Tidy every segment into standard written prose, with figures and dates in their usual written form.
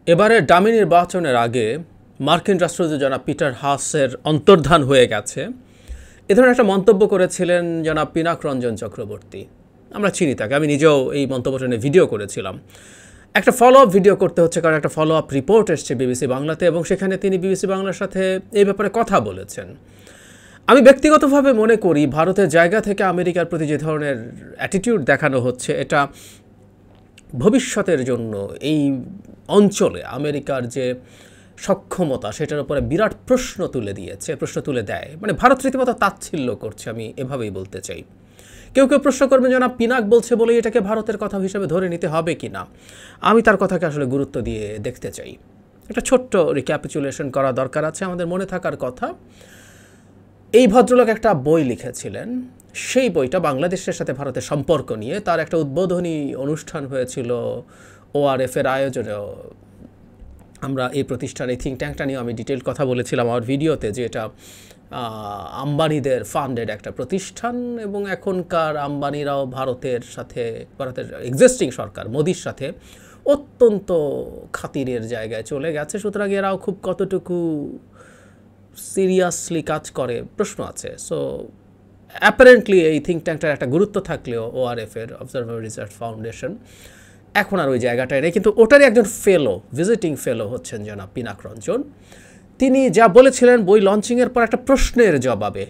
এবারে ডামি নির্বাচনের আগে মার্কিন রাষ্ট্রদূত জনাব পিটার হাসের অন্তর্ধান হয়ে গেছে, এ ধরনের একটা মন্তব্য করেছিলেন জনাব পিনাক রঞ্জন চক্রবর্তী। আমরা চিনি তাকে, আমি নিজেও এই মন্তব্যটা নিয়ে ভিডিও করেছিলাম। একটা ফলো আপ ভিডিও করতে হচ্ছে কারণ একটা ফলো আপ রিপোর্ট এসছে বিবিসি বাংলাতে, এবং সেখানে তিনি বিবিসি বাংলার সাথে এই ব্যাপারে কথা বলেছেন। আমি ব্যক্তিগতভাবে মনে করি ভারতের জায়গা থেকে আমেরিকার প্রতি যে ধরনের অ্যাটিটিউড দেখানো হচ্ছে, এটা ভবিষ্যতের জন্য এই অঞ্চলে আমেরিকার যে সক্ষমতা সেটার উপরে বিরাট প্রশ্ন তুলে দেয়। মানে ভারত রীতিমতো তাচ্ছিল্য করছে, আমি এভাবেই বলতে চাই। কেউ কেউ প্রশ্ন করবেন জনাব পিনাক বলছে বলেই এটাকে ভারতের কথা হিসেবে ধরে নিতে হবে কি না। আমি তার কথাকে আসলে গুরুত্ব দিয়ে দেখতে চাই। একটা ছোট্ট রিক্যাপিচুলেশন করা দরকার আছে, আমাদের মনে থাকার কথা। এই ভদ্রলোক একটা বই লিখেছিলেন, সেই বইটা বাংলাদেশের সাথে ভারতের সম্পর্ক নিয়ে। তার একটা উদ্বোধনী অনুষ্ঠান হয়েছিল ORF এর আয়োজনে। আমরা এই প্রতিষ্ঠান, এই থিঙ্ক ট্যাঙ্কটা নিয়ে আমি ডিটেল কথা বলেছিলাম আমার ভিডিওতে, যে এটা আম্বানিদের ফান্ডেড একটা প্রতিষ্ঠান, এবং এখনকার আম্বানিরাও ভারতের এক্সিস্টিং সরকার মোদির সাথে অত্যন্ত খাতিরের জায়গায় চলে গেছে। সুতরাং এরাও খুব কতটুকু সিরিয়াসলি কাজ করে প্রশ্ন আছে। সো অ্যাপারেন্টলি এই থিঙ্ক ট্যাঙ্কটার একটা গুরুত্ব থাকলেও ORF এর অবজারভার রিসার্চ ফাউন্ডেশন এখন আর ওই জায়গাটায় নেই। কিন্তু ওটারই একজন ভিজিটিং ফেলো হচ্ছেন জনাব পিনাক রঞ্জন। তিনি যা বলেছিলেন বই লঞ্চিংয়ের পর একটা প্রশ্নের জবাবে,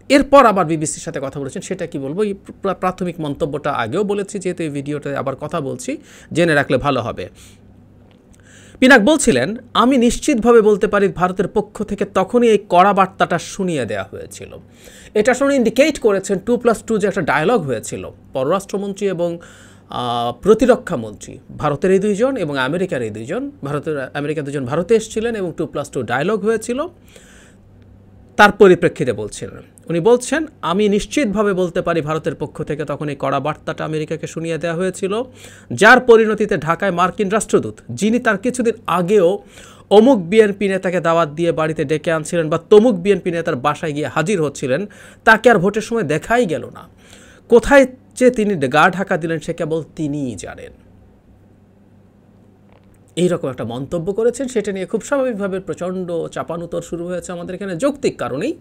এরপর আবার বিবিসির সাথে কথা বলেছেন। সেটা কি বলবো, এই প্রাথমিক মন্তব্যটা আগেও বলেছি, যেহেতু এই ভিডিওতে আবার কথা বলছি, জেনে রাখলে ভালো হবে। পিনাক বলছিলেন, আমি নিশ্চিতভাবে বলতে পারি ভারতের পক্ষ থেকে তখনই এই কড়া বার্তাটা শুনিয়ে দেওয়া হয়েছিল। এটা শুনে ইন্ডিকেট করেছেন 2+2 যে একটা ডায়ালগ হয়েছিল পররাষ্ট্রমন্ত্রী এবং প্রতিরক্ষা মন্ত্রী, ভারতের এই দুইজন এবং আমেরিকার এই দুইজন। আমেরিকার দুজন ভারতে এসেছিলেন এবং 2+2 ডায়ালগ হয়েছিল। তার পরিপ্রেক্ষিতে বলছিলেন, উনি বলছেন, আমি নিশ্চিতভাবে বলতে পারি ভারতের পক্ষ থেকে তখন এই কড়া বার্তাটা আমেরিকাকে শুনিয়ে দেওয়া হয়েছিল, যার পরিণতিতে ঢাকায় মার্কিন রাষ্ট্রদূত, যিনি তার কিছুদিন আগেও অমুক বিএনপি নেতাকে দাওয়াত দিয়ে বাড়িতে ডেকে আনছিলেন বা তমুক বিএনপি নেতার বাসায় গিয়ে হাজির হচ্ছিলেন, তাকে আর ভোটের সময় দেখাই গেল না। কোথায় যে তিনি গা ঢাকা দিলেন সে কেবল তিনিই জানেন। এইরকম একটা মন্তব্য করেছেন, সেটা নিয়ে খুব স্বাভাবিকভাবে প্রচণ্ড চাপানুতর শুরু হয়েছে আমাদের এখানে, যৌক্তিক কারণেই।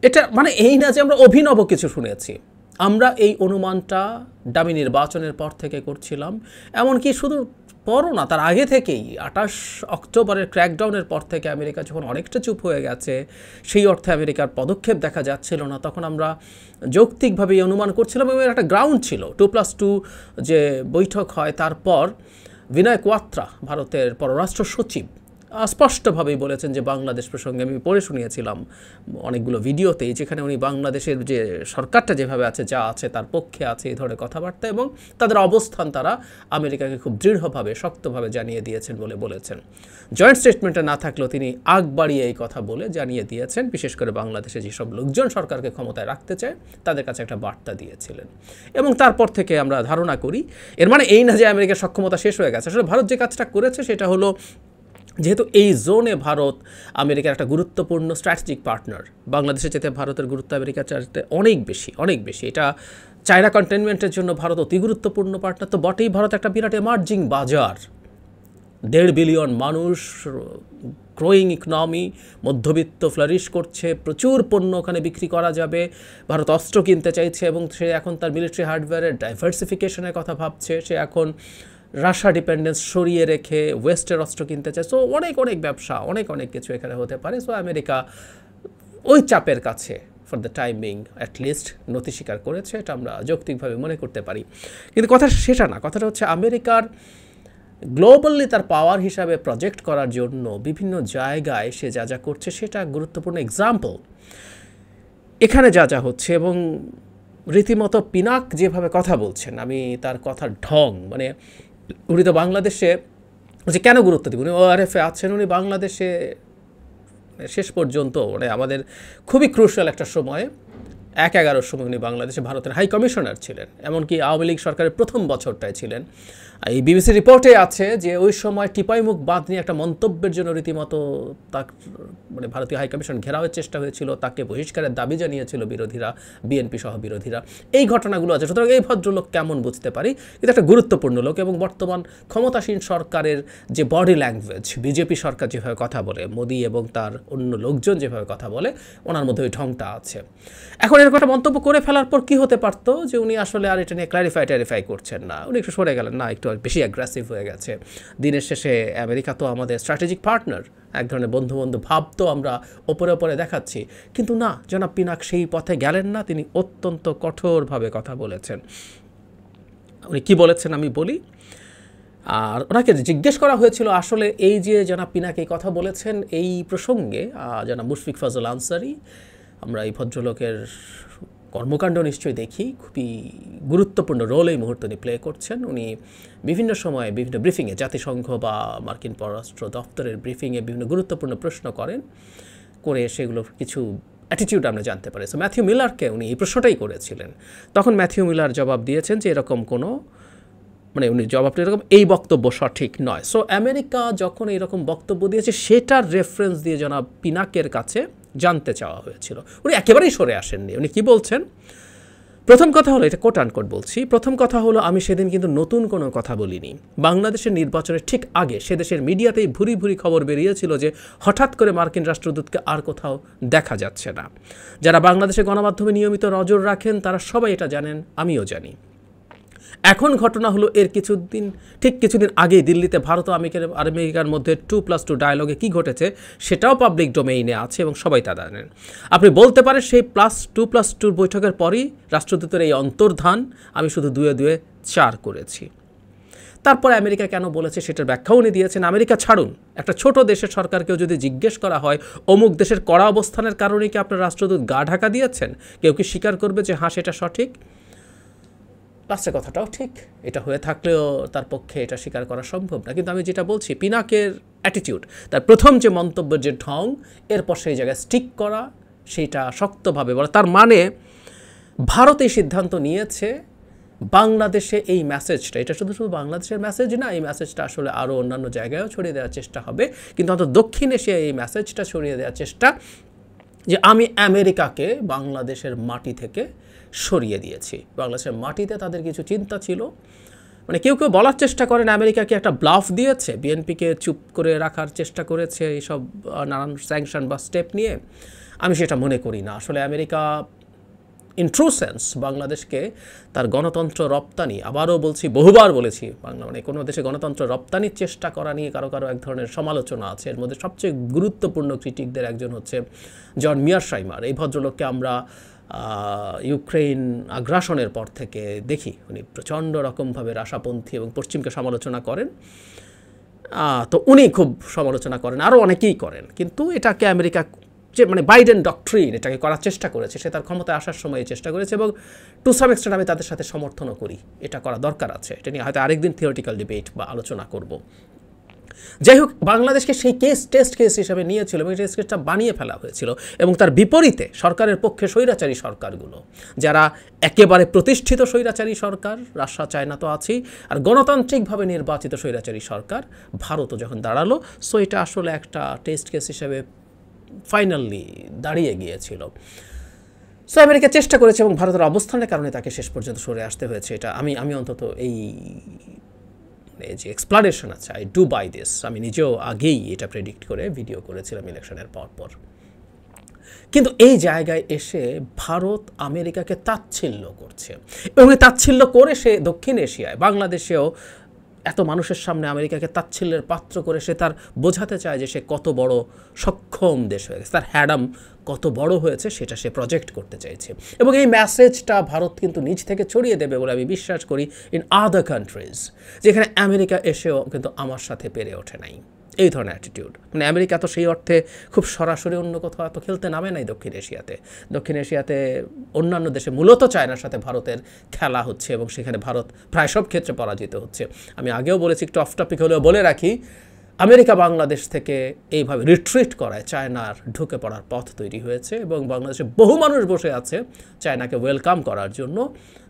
এটা মানে এই না যে আমরা অভিনব কিছু শুনেছি, আমরা এই অনুমানটা ডামি নির্বাচনের পর থেকে করছিলাম। এমনকি শুধু পরও না, তার আগে থেকেই 28 অক্টোবরের ক্র্যাকডাউনের পর থেকে আমেরিকা যখন অনেকটা চুপ হয়ে গেছে, সেই অর্থে আমেরিকার পদক্ষেপ দেখা যাচ্ছিল না, তখন আমরা যৌক্তিকভাবে এই অনুমান করছিলাম। এবং একটা গ্রাউন্ড ছিল 2+2 যে বৈঠক হয়, তারপর বিনয় কোয়াত্রা ভারতের পররাষ্ট্র সচিব স্পষ্টভাবেই বলেছেন যে বাংলাদেশ প্রসঙ্গে আমি পড়ে শুনিয়েছিলাম অনেকগুলো ভিডিওতেই, যেখানে উনি বাংলাদেশের যে সরকারটা যেভাবে আছে, যা আছে তার পক্ষে আছে এই ধরনের কথাবার্তা, এবং তাদের অবস্থান তারা আমেরিকাকে খুব দৃঢ়ভাবে শক্তভাবে জানিয়ে দিয়েছেন বলে বলেছেন। জয়েন্ট স্টেটমেন্টে না থাকলেও তিনি আগ বাড়িয়ে এই কথা বলে জানিয়ে দিয়েছেন, বিশেষ করে বাংলাদেশে যেসব লোকজন সরকারকে ক্ষমতায় রাখতে চায় তাদের কাছে একটা বার্তা দিয়েছিলেন। এবং তারপর থেকে আমরা ধারণা করি, এর মানে এই না যে আমেরিকার সক্ষমতা শেষ হয়ে গেছে। আসলে ভারত যে কাজটা করেছে সেটা হলো, যেহেতু এই জোনে ভারত আমেরিকার একটা গুরুত্বপূর্ণ স্ট্র্যাটেজিক পার্টনার, বাংলাদেশের চেয়ে ভারতের গুরুত্ব আমেরিকার চাইতে অনেক বেশি। এটা চায়না কন্টেনমেন্টের জন্য ভারত অতি গুরুত্বপূর্ণ পার্টনার তো বটেই। ভারত একটা বিরাট এমার্জিং বাজার, 1.5 বিলিয়ন মানুষ, গ্রোয়িং ইকোনমি, মধ্যবিত্ত ফ্লারিশ করছে, প্রচুর পণ্য ওখানে বিক্রি করা যাবে। ভারত অস্ত্র কিনতে চাইছে এবং সে এখন তার মিলিটারি হার্ডওয়্যারের ডাইভার্সিফিকেশনের কথা ভাবছে। সে এখন রাশিয়া ডিপেন্ডেন্স সরিয়ে রেখে ওয়েস্টের অস্ত্র কিনতে চায়। সো অনেক ব্যবসা, অনেক কিছু এখানে হতে পারে। সো আমেরিকা ওই চাপের কাছে ফর দ্য টাইমিং অ্যাটলিস্ট নতি স্বীকার করেছে, এটা আমরা যৌক্তিকভাবে মনে করতে পারি। কিন্তু কথা সেটা না, কথাটা হচ্ছে আমেরিকার গ্লোবালি তার পাওয়ার হিসাবে প্রজেক্ট করার জন্য বিভিন্ন জায়গায় সে যা করছে সেটা গুরুত্বপূর্ণ এক্সাম্পল। এখানে যা হচ্ছে, এবং রীতিমতো পিনাক যেভাবে কথা বলছেন, আমি তার কথার ঢং, মানে উনি তো বাংলাদেশে যে কেন গুরুত্ব দিব, উনি ORF আছেন, উনি বাংলাদেশে শেষ পর্যন্ত মানে আমাদের খুবই ক্রুশাল একটা সময়ে 1/11 সময় উনি বাংলাদেশে ভারতের হাই কমিশনার ছিলেন, এমনকি আওয়ামী লীগ সরকারের প্রথম বছরটায় ছিলেন। এই বিবিসি রিপোর্টে আছে যে ওই সময় টিপাইমুখ বাঁধ নিয়ে একটা মন্তব্যের জন্য রীতিমতো তার মানে ভারতীয় হাইকমিশন ঘেরাওয়ের চেষ্টা হয়েছিল, তাকে বহিষ্কারের দাবি জানিয়েছিল বিরোধীরা, বিএনপি সহ বিরোধীরা। এই ঘটনাগুলো আছে। সুতরাং এই ভদ্রলোক কেমন বুঝতে পারি, কিন্তু একটা গুরুত্বপূর্ণ লোক এবং বর্তমান ক্ষমতাসীন সরকারের যে বডি ল্যাঙ্গুয়েজ, বিজেপি সরকার যেভাবে কথা বলে, মোদি এবং তার অন্য লোকজন যেভাবে কথা বলে, ওনার মধ্যে ওই ঢংটা আছে। এখন এরকম একটা মন্তব্য করে ফেলার পর কি হতে পারতো যে উনি আসলে আর এটা নিয়ে ক্ল্যারিফাই করছেন না, উনি একটু সরে গেলেন, না একটু বেশি অ্যাগ্রেসিভ হয়ে গেছে। দিনের শেষে আমেরিকা তো আমাদের স্ট্র্যাটেজিক পার্টনার, এক ধরনের বন্ধু ভাব তো আমরা ওপরে দেখাচ্ছি, কিন্তু না, জনাব পিনাক সেই পথে গেলেন না। তিনি অত্যন্ত কঠোরভাবে কথা বলেছেন। উনি কি বলেছেন আমি বলি। আর ওনাকে জিজ্ঞেস করা হয়েছিল আসলে এই যে জনাব পিনাক এই কথা বলেছেন এই প্রসঙ্গে, জনাব মুশফিক ফজল আনসারি, আমরা এই ভদ্রলোকের কর্মকাণ্ড নিশ্চয়ই দেখি, খুবই গুরুত্বপূর্ণ রোল এই মুহূর্তে উনি প্লে করছেন। উনি বিভিন্ন সময়ে বিভিন্ন ব্রিফিংয়ে, জাতিসংঘ বা মার্কিন পররাষ্ট্র দপ্তরের ব্রিফিংয়ে বিভিন্ন গুরুত্বপূর্ণ প্রশ্ন করে সেগুলোর কিছু অ্যাটিটিউড আমরা জানতে পারি। সো ম্যাথিউ মিলারকে উনি এই প্রশ্নটাই করেছিলেন। তখন ম্যাথিউ মিলার জবাব দিয়েছেন যে এরকম কোনো মানে উনি জবাবটা এরকম, এই বক্তব্য সঠিক নয়। সো আমেরিকা যখন এরকম বক্তব্য দিয়েছে সেটার রেফারেন্স দিয়ে জনাব পিনাকের কাছে জানতে চাওয়া হয়েছিল। উনি একেবারেই সরে আসেননি। উনি কি বলছেন, প্রথম কথা হলো, এটা কোট আনকোট বলছি, প্রথম কথা হলো আমি সেদিন কিন্তু নতুন কোনো কথা বলিনি। বাংলাদেশের নির্বাচনের ঠিক আগে সে দেশের মিডিয়াতেই ভুরি খবর বেরিয়েছিল যে হঠাৎ করে মার্কিন রাষ্ট্রদূতকে আর কোথাও দেখা যাচ্ছে না। যারা বাংলাদেশের গণমাধ্যমে নিয়মিত নজর রাখেন তারা সবাই এটা জানেন, আমিও জানি। এখন ঘটনা হলো এর কিছুদিন আগেই দিল্লিতে ভারত ও আমেরিকার মধ্যে 2+2 ডায়ালগে কি ঘটেছে সেটাও পাবলিক ডোমেইনে আছে এবং সবাই তা জানেন। আপনি বলতে পারেন সেই 2+2 বৈঠকের পরই রাষ্ট্রদূতের এই অন্তর্ধান, আমি শুধু 2 4 করেছি। তারপরে আমেরিকা কেন বলেছে সেটার ব্যাখ্যাও উনি দিয়েছেন। আমেরিকা ছাড়ুন, একটা ছোট দেশের সরকারকেও যদি জিজ্ঞেস করা হয় অমুক দেশের কড়া অবস্থানের কারণে কি আপনার রাষ্ট্রদূত গা ঢাকা দিয়েছেন, কেউ কি স্বীকার করবে যে হ্যাঁ সেটা সঠিক? লাস্টের কথাটাও ঠিক, এটা হয়ে থাকলেও তার পক্ষে এটা স্বীকার করা সম্ভব না। কিন্তু আমি যেটা বলছি, পিনাকের অ্যাটিটিউড, তার প্রথম যে মন্তব্যের যে ঢং, এরপর সেই জায়গায় স্টিক করা, সেইটা শক্তভাবে বলা, তার মানে ভারত এই সিদ্ধান্ত নিয়েছে বাংলাদেশে এই মেসেজটা, এটা শুধু বাংলাদেশের মেসেজ না, এই মেসেজটা আসলে আরও অন্যান্য জায়গায়ও ছড়িয়ে দেওয়ার চেষ্টা হবে। কিন্তু অন্তত দক্ষিণ এশিয়ায় এই মেসেজটা ছড়িয়ে দেওয়ার চেষ্টা যে আমি আমেরিকাকে বাংলাদেশের মাটি থেকে সরিয়ে দিয়েছি। বাংলাদেশের মাটিতে তাদের কিছু চিন্তা ছিল, মানে কেউ বলার চেষ্টা করেন আমেরিকাকে একটা ব্লাফ দিয়েছে, বিএনপিকে চুপ করে রাখার চেষ্টা করেছে এইসব নানান স্যাংশন বা স্টেপ নিয়ে। আমি সেটা মনে করি না। আসলে আমেরিকা ইন ট্রু সেন্স বাংলাদেশকে তার গণতন্ত্র রপ্তানি, আবারও বলছি, বহুবার বলেছি, বাংলা মানে কোনো দেশে গণতন্ত্র রপ্তানির চেষ্টা করা নিয়ে কারো এক ধরনের সমালোচনা আছে। এর মধ্যে সবচেয়ে গুরুত্বপূর্ণ ক্রিটিকদের একজন হচ্ছে জন মিয়ারশাইমার। এই ভদ্রলোককে আমরা ইউক্রেন আগ্রাসনের পর থেকে দেখি, উনি প্রচণ্ড রকমভাবে রাশাপন্থী এবং পশ্চিমকে সমালোচনা করেন। তো উনি খুব সমালোচনা করেন, আরও অনেকেই করেন। কিন্তু এটাকে আমেরিকা যে মানে বাইডেন ডক্ট্রিন এটাকে করার চেষ্টা করেছে, সে তার ক্ষমতায় আসার সময় চেষ্টা করেছে এবং টু সাম এক্সটেন্ট আমি তাদের সাথে সমর্থনও করি। এটা করা দরকার আছে, এটা নিয়ে হয়তো আরেকদিন থিওরিটিক্যাল ডিবেট বা আলোচনা করব। যাই হোক, বাংলাদেশকে সেই টেস্ট কেস হিসেবে নিয়েছিল এবং টেস্ট কেসটা বানিয়ে ফেলা হয়েছিল এবং তার বিপরীতে সরকারের পক্ষে স্বৈরাচারী সরকারগুলো, যারা একেবারে প্রতিষ্ঠিত স্বৈরাচারী সরকার, রাশিয়া চায়না তো আছেই, আর গণতান্ত্রিকভাবে নির্বাচিত স্বৈরাচারী সরকার ভারতও যখন দাঁড়ালো, সো এটা আসলে একটা টেস্ট কেস হিসেবে ফাইনালি দাঁড়িয়ে গিয়েছিল। সো আমেরিকা চেষ্টা করেছে এবং ভারতের অবস্থানের কারণে তাকে শেষ পর্যন্ত সরে আসতে হয়েছে। এটা আমি অন্তত এই যে এক্সপ্লানেশন আছে, আই ডু বাই দিস, আমি নিজেও আগেই এটা প্রেডিক্ট করে ভিডিও করেছিলাম ইলেকশনের পর। কিন্তু এই জায়গায় এসে ভারত আমেরিকাকে তাচ্ছিল্য করছে এবং তাচ্ছিল্য করে সে দক্ষিণ এশিয়ায়, বাংলাদেশেও এত মানুষের সামনে আমেরিকাকে তাচ্ছিল্যের পাত্র করে সে তার বোঝাতে চায় যে সে কত বড় সক্ষম দেশ হয়ে গেছে, তার হ্যাডাম কত বড় হয়েছে সেটা সে প্রজেক্ট করতে চাইছে। এবং এই মেসেজটা ভারত কিন্তু নিজ থেকে ছড়িয়ে দেবে বলে আমি বিশ্বাস করি ইন আদার কান্ট্রিজ, যেখানে আমেরিকা এসেও কিন্তু আমার সাথে পেরে ওঠে নাই এই ধরনের অ্যাটিটিউড। মানে আমেরিকা তো সেই অর্থে খুব সরাসরি অন্য কোথাও এত খেলতে নামে নাই দক্ষিণ এশিয়াতে অন্যান্য দেশে মূলত চায়নার সাথে ভারতের খেলা হচ্ছে এবং সেখানে ভারত প্রায় সব ক্ষেত্রে পরাজিত হচ্ছে। আমি আগেও বলেছি, একটু অফ টপিক হলেও বলে রাখি, আমেরিকা বাংলাদেশ থেকে এইভাবে রিট্রিট করায় চায়নার ঢুকে পড়ার পথ তৈরি হয়েছে এবং বাংলাদেশে বহু মানুষ বসে আছে চায়নাকে ওয়েলকাম করার জন্য।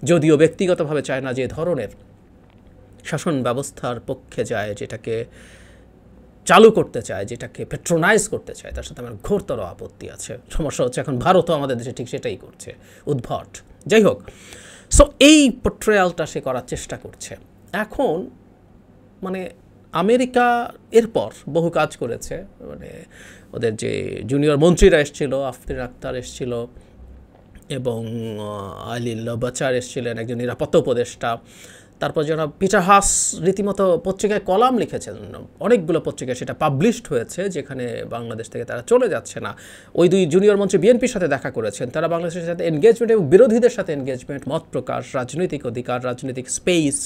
যদিও ব্যক্তিগতভাবে চায়না যে ধরনের শাসন ব্যবস্থার পক্ষে যায়, যেটাকে চালু করতে চায়, যেটাকে পেট্রোনাইজ করতে চায়, তার সাথে আমার ঘোরতর আপত্তি আছে। সমস্যা হচ্ছে এখন ভারতও আমাদের দেশে ঠিক সেটাই করছে, উদ্ভট। যাই হোক, সো এই পোট্রেয়ালটা সে করার চেষ্টা করছে। এখন মানে আমেরিকা এরপর বহু কাজ করেছে, মানে ওদের যে জুনিয়র মন্ত্রীরা এসেছিল, আফতির আক্তার এসেছিল এবং আলিল বাচার এসেছিলেন, একজন নিরাপত্তা উপদেষ্টা। তারপর যারা পিটার হাস রীতিমতো পত্রিকায় কলাম লিখেছেন, অনেকগুলো পত্রিকায় সেটা পাবলিশড হয়েছে, যেখানে বাংলাদেশ থেকে তারা চলে যাচ্ছে না। ওই দুই জুনিয়র মন্ত্রী বিএনপির সাথে দেখা করেছেন, তারা বাংলাদেশের সাথে এনগেজমেন্ট এবং বিরোধীদের সাথে এনগেজমেন্ট, মত প্রকাশ, রাজনৈতিক অধিকার, রাজনৈতিক স্পেস,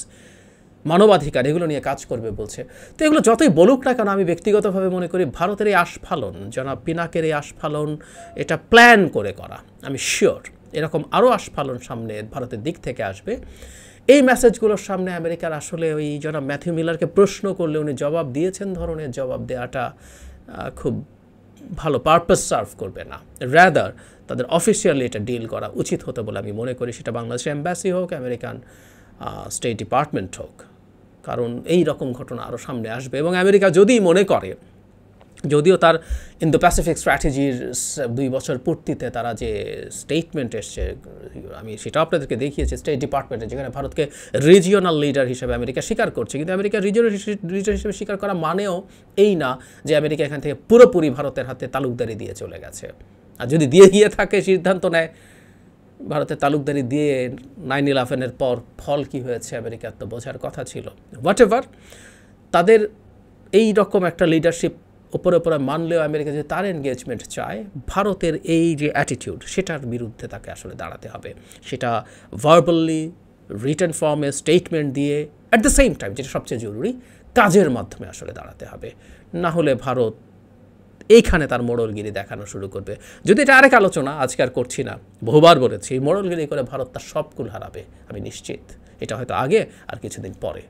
মানবাধিকার, এগুলো নিয়ে কাজ করবে বলছে। তো এগুলো যতই বলুক না কেন, আমি ব্যক্তিগতভাবে মনে করি ভারতের এই আস্ফালন, জনাব পিনাকের এই আস্ফালন, এটা প্ল্যান করে করা। আমি শিওর এরকম আরও আস্ফালন সামনে ভারতের দিক থেকে আসবে। এই মেসেজগুলোর সামনে আমেরিকার আসলে ওই জনাব ম্যাথিউ মিলারকে প্রশ্ন করলে উনি জবাব দিয়েছেন ধরনের জবাব দেওয়াটা খুব ভালো পারপাস সার্ভ করবে না। রাদার তাদের অফিসিয়ালি এটা ডিল করা উচিত হতো বলে আমি মনে করি, সেটা বাংলাদেশের এম্বাসি হোক, আমেরিকান স্টেট ডিপার্টমেন্ট হোক। কারণ এই রকম ঘটনা আরও সামনে আসবে এবং আমেরিকা যদি মনে করে, যদিও তার ইন্দো প্যাসিফিক স্ট্র্যাটেজির 2 বছর পূর্তিতে তারা যে স্টেটমেন্ট এসছে, আমি সেটা আপনাদেরকে দেখিয়েছি স্টেট ডিপার্টমেন্টে, যেখানে ভারতকে রিজিওনাল লিডার হিসেবে আমেরিকা স্বীকার করছে। কিন্তু আমেরিকা রিজিওনাল লিডার হিসেবে স্বীকার করা মানেও এই না যে আমেরিকা এখান থেকে পুরোপুরি ভারতের হাতে তালুকদারি দিয়ে চলে গেছে। আর যদি দিয়ে গিয়ে থাকে, সিদ্ধান্ত নেয় ভারতের তালুকদারি দিয়ে 9/11-এর পর ফল কী হয়েছে আমেরিকার তো বোঝার কথা ছিল। হোয়াট এভার, তাদের এই রকম একটা লিডারশিপ ওপরে মানলেও আমেরিকা যদি তার এনগেজমেন্ট চায়, ভারতের এই যে অ্যাটিটিউড, সেটার বিরুদ্ধে তাকে আসলে দাঁড়াতে হবে। সেটা ভার্বালি, রিটেন ফর্মে, স্টেটমেন্ট দিয়ে, অ্যাট দ্য সেম টাইম যেটা সবচেয়ে জরুরি, কাজের মাধ্যমে আসলে দাঁড়াতে হবে। না হলে ভারত এইখানে তার মোড়লগিরি দেখানো শুরু করবে। যদি এটা আরেক আলোচনা, আজকে আর করছি না, বহুবার বলেছি, মোড়লগিরি করে ভারত তার সব কুল হারাবে, আমি নিশ্চিত। এটা হয়তো আগে আর কিছুদিন পরে।